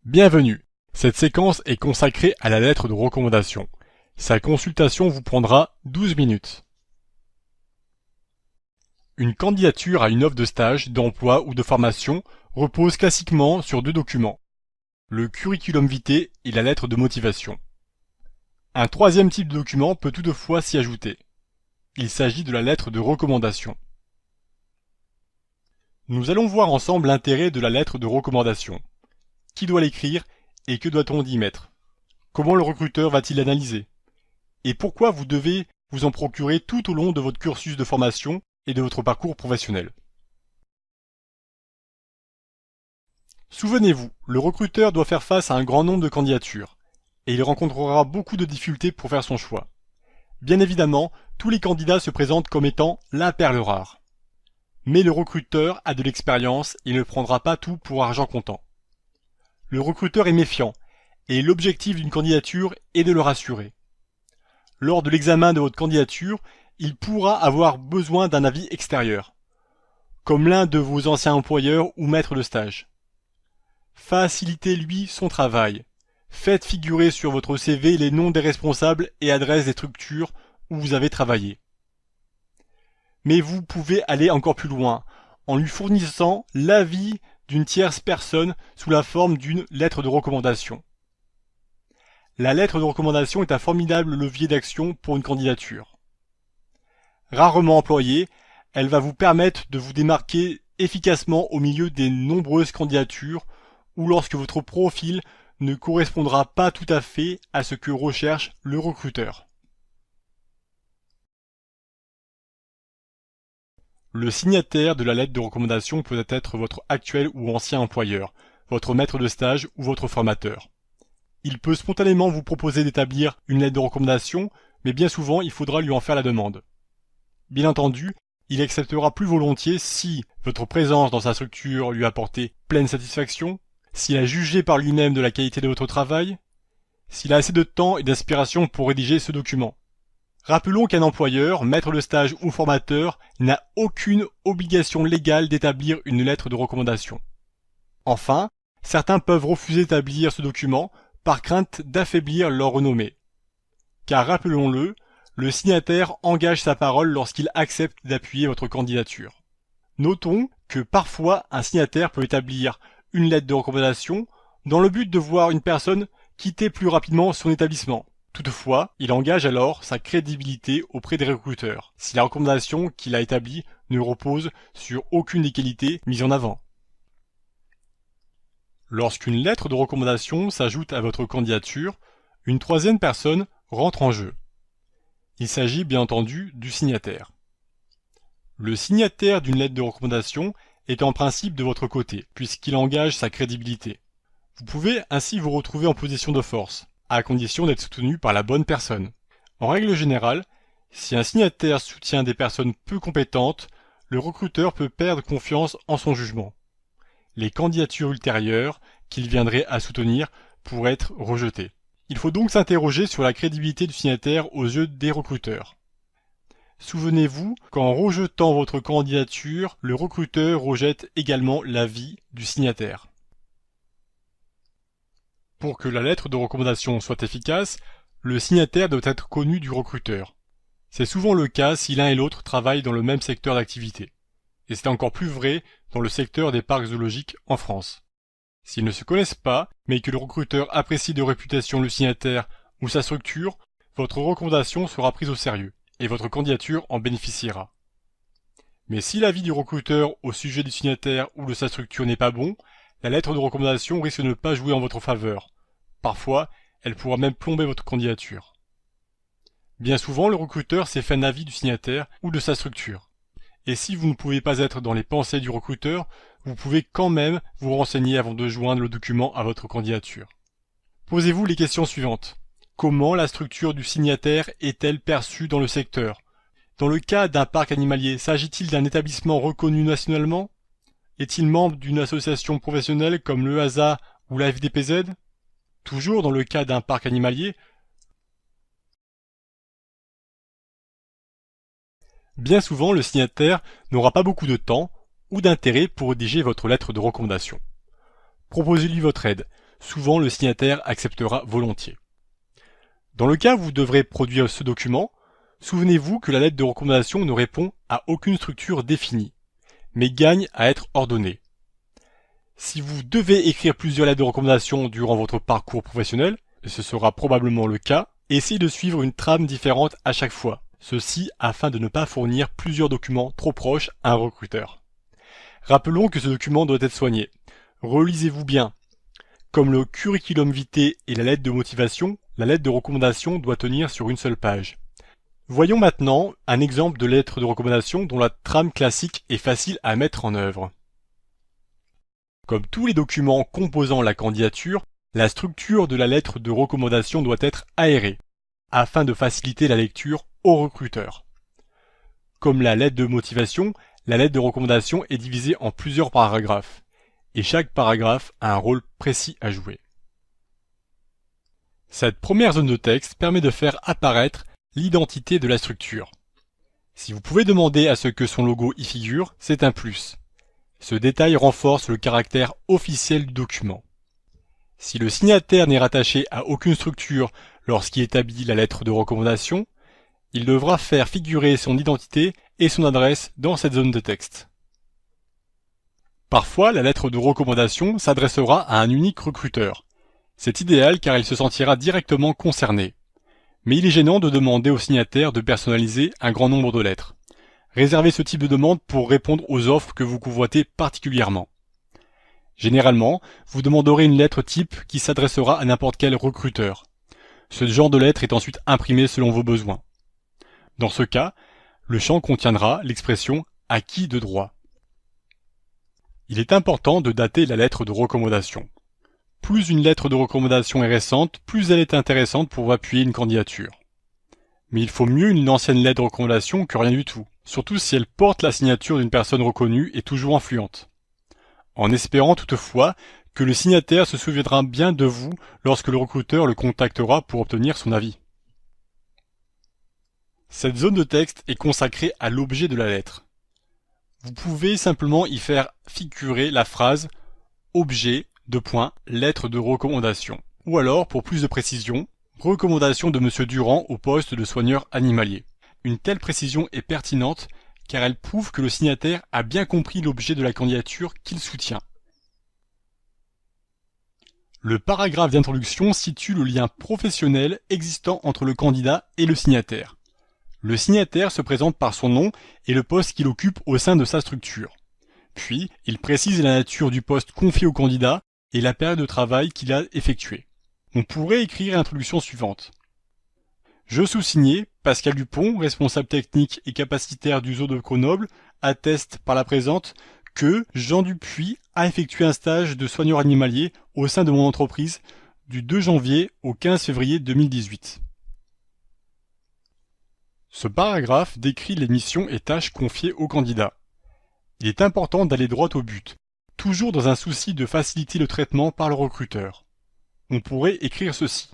Bienvenue. Cette séquence est consacrée à la lettre de recommandation. Sa consultation vous prendra 12 minutes. Une candidature à une offre de stage, d'emploi ou de formation repose classiquement sur deux documents, le curriculum vitae et la lettre de motivation. Un troisième type de document peut toutefois s'y ajouter. Il s'agit de la lettre de recommandation. Nous allons voir ensemble l'intérêt de la lettre de recommandation. Qui doit l'écrire et que doit-on y mettre? Comment le recruteur va-t-il l'analyser? Et pourquoi vous devez vous en procurer tout au long de votre cursus de formation et de votre parcours professionnel? Souvenez-vous, le recruteur doit faire face à un grand nombre de candidatures, et il rencontrera beaucoup de difficultés pour faire son choix. Bien évidemment, tous les candidats se présentent comme étant la perle rare. Mais le recruteur a de l'expérience et ne prendra pas tout pour argent comptant. Le recruteur est méfiant, et l'objectif d'une candidature est de le rassurer. Lors de l'examen de votre candidature, il pourra avoir besoin d'un avis extérieur, comme l'un de vos anciens employeurs ou maîtres de stage. Facilitez-lui son travail. Faites figurer sur votre CV les noms des responsables et adresses des structures où vous avez travaillé. Mais vous pouvez aller encore plus loin, en lui fournissant l'avis d'une tierce personne sous la forme d'une lettre de recommandation. La lettre de recommandation est un formidable levier d'action pour une candidature. Rarement employée, elle va vous permettre de vous démarquer efficacement au milieu des nombreuses candidatures ou lorsque votre profil ne correspondra pas tout à fait à ce que recherche le recruteur. Le signataire de la lettre de recommandation peut être votre actuel ou ancien employeur, votre maître de stage ou votre formateur. Il peut spontanément vous proposer d'établir une lettre de recommandation, mais bien souvent il faudra lui en faire la demande. Bien entendu, il acceptera plus volontiers si votre présence dans sa structure lui a apporté pleine satisfaction, s'il a jugé par lui-même de la qualité de votre travail, s'il a assez de temps et d'inspiration pour rédiger ce document. Rappelons qu'un employeur, maître de stage ou formateur n'a aucune obligation légale d'établir une lettre de recommandation. Enfin, certains peuvent refuser d'établir ce document par crainte d'affaiblir leur renommée. Car rappelons-le, le signataire engage sa parole lorsqu'il accepte d'appuyer votre candidature. Notons que parfois un signataire peut établir une lettre de recommandation dans le but de voir une personne quitter plus rapidement son établissement. Toutefois, il engage alors sa crédibilité auprès des recruteurs, si la recommandation qu'il a établie ne repose sur aucune des qualités mises en avant. Lorsqu'une lettre de recommandation s'ajoute à votre candidature, une troisième personne rentre en jeu. Il s'agit bien entendu du signataire. Le signataire d'une lettre de recommandation est en principe de votre côté, puisqu'il engage sa crédibilité. Vous pouvez ainsi vous retrouver en position de force, à condition d'être soutenu par la bonne personne. En règle générale, si un signataire soutient des personnes peu compétentes, le recruteur peut perdre confiance en son jugement. Les candidatures ultérieures qu'il viendrait à soutenir pourraient être rejetées. Il faut donc s'interroger sur la crédibilité du signataire aux yeux des recruteurs. Souvenez-vous qu'en rejetant votre candidature, le recruteur rejette également l'avis du signataire. Pour que la lettre de recommandation soit efficace, le signataire doit être connu du recruteur. C'est souvent le cas si l'un et l'autre travaillent dans le même secteur d'activité. Et c'est encore plus vrai dans le secteur des parcs zoologiques en France. S'ils ne se connaissent pas, mais que le recruteur apprécie de réputation le signataire ou sa structure, votre recommandation sera prise au sérieux, et votre candidature en bénéficiera. Mais si l'avis du recruteur au sujet du signataire ou de sa structure n'est pas bon, la lettre de recommandation risque de ne pas jouer en votre faveur. Parfois, elle pourra même plomber votre candidature. Bien souvent, le recruteur s'est fait un avis du signataire ou de sa structure. Et si vous ne pouvez pas être dans les pensées du recruteur, vous pouvez quand même vous renseigner avant de joindre le document à votre candidature. Posez-vous les questions suivantes. Comment la structure du signataire est-elle perçue dans le secteur? Dans le cas d'un parc animalier, s'agit-il d'un établissement reconnu nationalement? Est-il membre d'une association professionnelle comme le HASA ou la FDPZ? Toujours dans le cas d'un parc animalier, bien souvent le signataire n'aura pas beaucoup de temps ou d'intérêt pour rédiger votre lettre de recommandation. Proposez-lui votre aide. souvent le signataire acceptera volontiers. Dans le cas où vous devrez produire ce document, souvenez-vous que la lettre de recommandation ne répond à aucune structure définie, mais gagne à être ordonnée. Si vous devez écrire plusieurs lettres de recommandation durant votre parcours professionnel, et ce sera probablement le cas, essayez de suivre une trame différente à chaque fois, ceci afin de ne pas fournir plusieurs documents trop proches à un recruteur. Rappelons que ce document doit être soigné. Relisez-vous bien. Comme le curriculum vitae et la lettre de motivation, la lettre de recommandation doit tenir sur une seule page. Voyons maintenant un exemple de lettre de recommandation dont la trame classique est facile à mettre en œuvre. Comme tous les documents composant la candidature, la structure de la lettre de recommandation doit être aérée, afin de faciliter la lecture au recruteur. Comme la lettre de motivation, la lettre de recommandation est divisée en plusieurs paragraphes, et chaque paragraphe a un rôle précis à jouer. Cette première zone de texte permet de faire apparaître l'identité de la structure. Si vous pouvez demander à ce que son logo y figure, c'est un plus. Ce détail renforce le caractère officiel du document. Si le signataire n'est rattaché à aucune structure lorsqu'il établit la lettre de recommandation, il devra faire figurer son identité et son adresse dans cette zone de texte. Parfois, la lettre de recommandation s'adressera à un unique recruteur. C'est idéal car il se sentira directement concerné. Mais il est gênant de demander au signataire de personnaliser un grand nombre de lettres. Réservez ce type de demande pour répondre aux offres que vous convoitez particulièrement. Généralement, vous demanderez une lettre type qui s'adressera à n'importe quel recruteur. Ce genre de lettre est ensuite imprimé selon vos besoins. Dans ce cas, le champ contiendra l'expression « acquis de droit ». Il est important de dater la lettre de recommandation. Plus une lettre de recommandation est récente, plus elle est intéressante pour appuyer une candidature. Mais il faut mieux une ancienne lettre de recommandation que rien du tout, surtout si elle porte la signature d'une personne reconnue et toujours influente. En espérant toutefois que le signataire se souviendra bien de vous lorsque le recruteur le contactera pour obtenir son avis. Cette zone de texte est consacrée à l'objet de la lettre. Vous pouvez simplement y faire figurer la phrase « objet » lettre de recommandation. Ou alors, pour plus de précision, recommandation de Monsieur Durand au poste de soigneur animalier. Une telle précision est pertinente car elle prouve que le signataire a bien compris l'objet de la candidature qu'il soutient. Le paragraphe d'introduction situe le lien professionnel existant entre le candidat et le signataire. Le signataire se présente par son nom et le poste qu'il occupe au sein de sa structure. Puis, il précise la nature du poste confié au candidat et la période de travail qu'il a effectuée. On pourrait écrire l'introduction suivante. Je sous-signé, Pascal Dupont, responsable technique et capacitaire du zoo de Grenoble, atteste par la présente que Jean Dupuis a effectué un stage de soigneur animalier au sein de mon entreprise du 2 janvier au 15 février 2018. Ce paragraphe décrit les missions et tâches confiées au candidat. Il est important d'aller droit au but, toujours dans un souci de faciliter le traitement par le recruteur. On pourrait écrire ceci.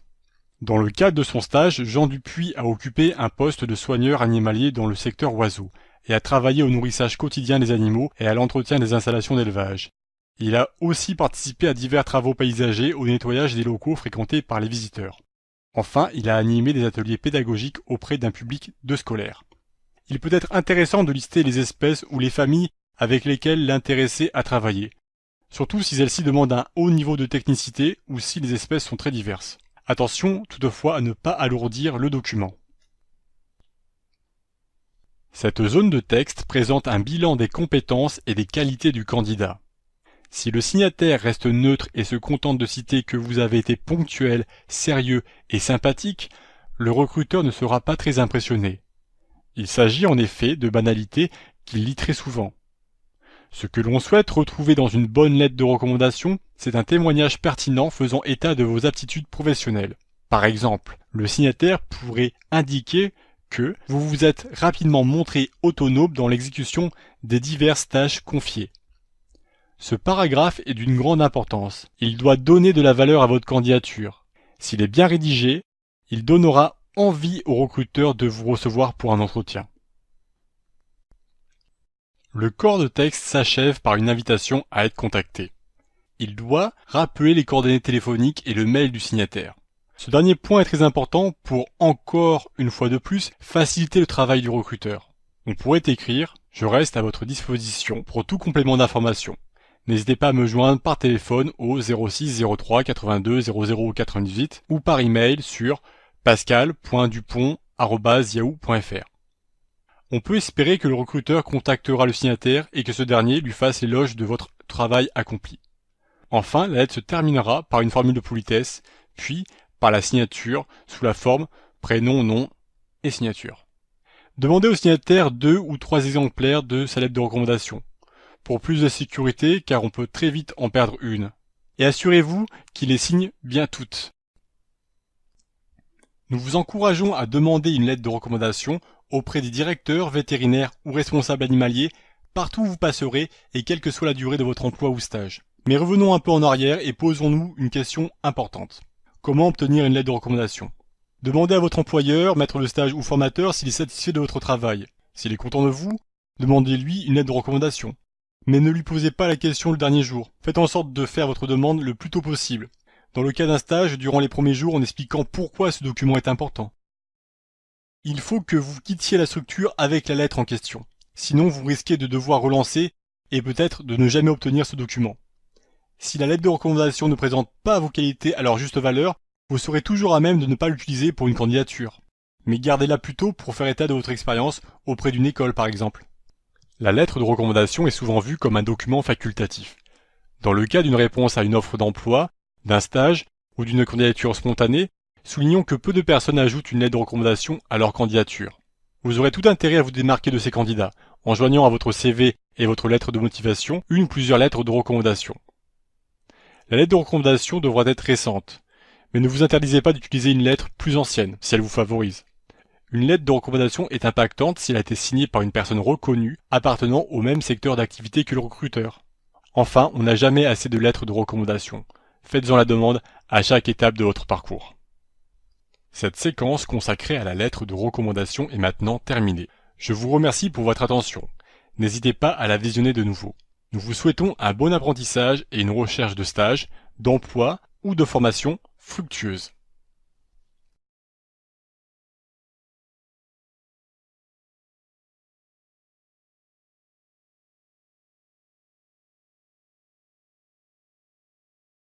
Dans le cadre de son stage, Jean Dupuis a occupé un poste de soigneur animalier dans le secteur oiseaux et a travaillé au nourrissage quotidien des animaux et à l'entretien des installations d'élevage. Il a aussi participé à divers travaux paysagers au nettoyage des locaux fréquentés par les visiteurs. Enfin, il a animé des ateliers pédagogiques auprès d'un public de scolaires. Il peut être intéressant de lister les espèces ou les familles avec lesquelles l'intéressé a travaillé, surtout si celles-ci demandent un haut niveau de technicité ou si les espèces sont très diverses. Attention toutefois à ne pas alourdir le document. Cette zone de texte présente un bilan des compétences et des qualités du candidat. Si le signataire reste neutre et se contente de citer que vous avez été ponctuel, sérieux et sympathique, le recruteur ne sera pas très impressionné. Il s'agit en effet de banalités qu'il lit très souvent. Ce que l'on souhaite retrouver dans une bonne lettre de recommandation, c'est un témoignage pertinent faisant état de vos aptitudes professionnelles. Par exemple, le signataire pourrait indiquer que vous vous êtes rapidement montré autonome dans l'exécution des diverses tâches confiées. Ce paragraphe est d'une grande importance. Il doit donner de la valeur à votre candidature. S'il est bien rédigé, il donnera envie au recruteur de vous recevoir pour un entretien. Le corps de texte s'achève par une invitation à être contacté. Il doit rappeler les coordonnées téléphoniques et le mail du signataire. Ce dernier point est très important pour, encore une fois de plus, faciliter le travail du recruteur. On pourrait écrire « Je reste à votre disposition pour tout complément d'information. N'hésitez pas à me joindre par téléphone au 06 03 82 00 98 ou par email sur pascal.dupont@yahoo.fr. On peut espérer que le recruteur contactera le signataire et que ce dernier lui fasse l'éloge de votre travail accompli. Enfin, la lettre se terminera par une formule de politesse, puis par la signature sous la forme prénom, nom et signature. Demandez au signataire 2 ou 3 exemplaires de sa lettre de recommandation, pour plus de sécurité car on peut très vite en perdre une. Et assurez-vous qu'il les signe bien toutes. Nous vous encourageons à demander une lettre de recommandation auprès des directeurs, vétérinaires ou responsables animaliers partout où vous passerez et quelle que soit la durée de votre emploi ou stage. Mais revenons un peu en arrière et posons-nous une question importante. Comment obtenir une lettre de recommandation? Demandez à votre employeur, maître de stage ou formateur s'il est satisfait de votre travail. S'il est content de vous, demandez-lui une lettre de recommandation. Mais ne lui posez pas la question le dernier jour. Faites en sorte de faire votre demande le plus tôt possible. Dans le cas d'un stage, durant les premiers jours en expliquant pourquoi ce document est important. Il faut que vous quittiez la structure avec la lettre en question. Sinon, vous risquez de devoir relancer et peut-être de ne jamais obtenir ce document. Si la lettre de recommandation ne présente pas vos qualités à leur juste valeur, vous serez toujours à même de ne pas l'utiliser pour une candidature. Mais gardez-la plutôt pour faire état de votre expérience auprès d'une école par exemple. La lettre de recommandation est souvent vue comme un document facultatif. Dans le cas d'une réponse à une offre d'emploi, d'un stage ou d'une candidature spontanée, soulignons que peu de personnes ajoutent une lettre de recommandation à leur candidature. Vous aurez tout intérêt à vous démarquer de ces candidats, en joignant à votre CV et votre lettre de motivation une ou plusieurs lettres de recommandation. La lettre de recommandation devra être récente, mais ne vous interdisez pas d'utiliser une lettre plus ancienne, si elle vous favorise. Une lettre de recommandation est impactante si elle a été signée par une personne reconnue appartenant au même secteur d'activité que le recruteur. Enfin, on n'a jamais assez de lettres de recommandation. Faites-en la demande à chaque étape de votre parcours. Cette séquence consacrée à la lettre de recommandation est maintenant terminée. Je vous remercie pour votre attention. N'hésitez pas à la visionner de nouveau. Nous vous souhaitons un bon apprentissage et une recherche de stage, d'emploi ou de formation fructueuse.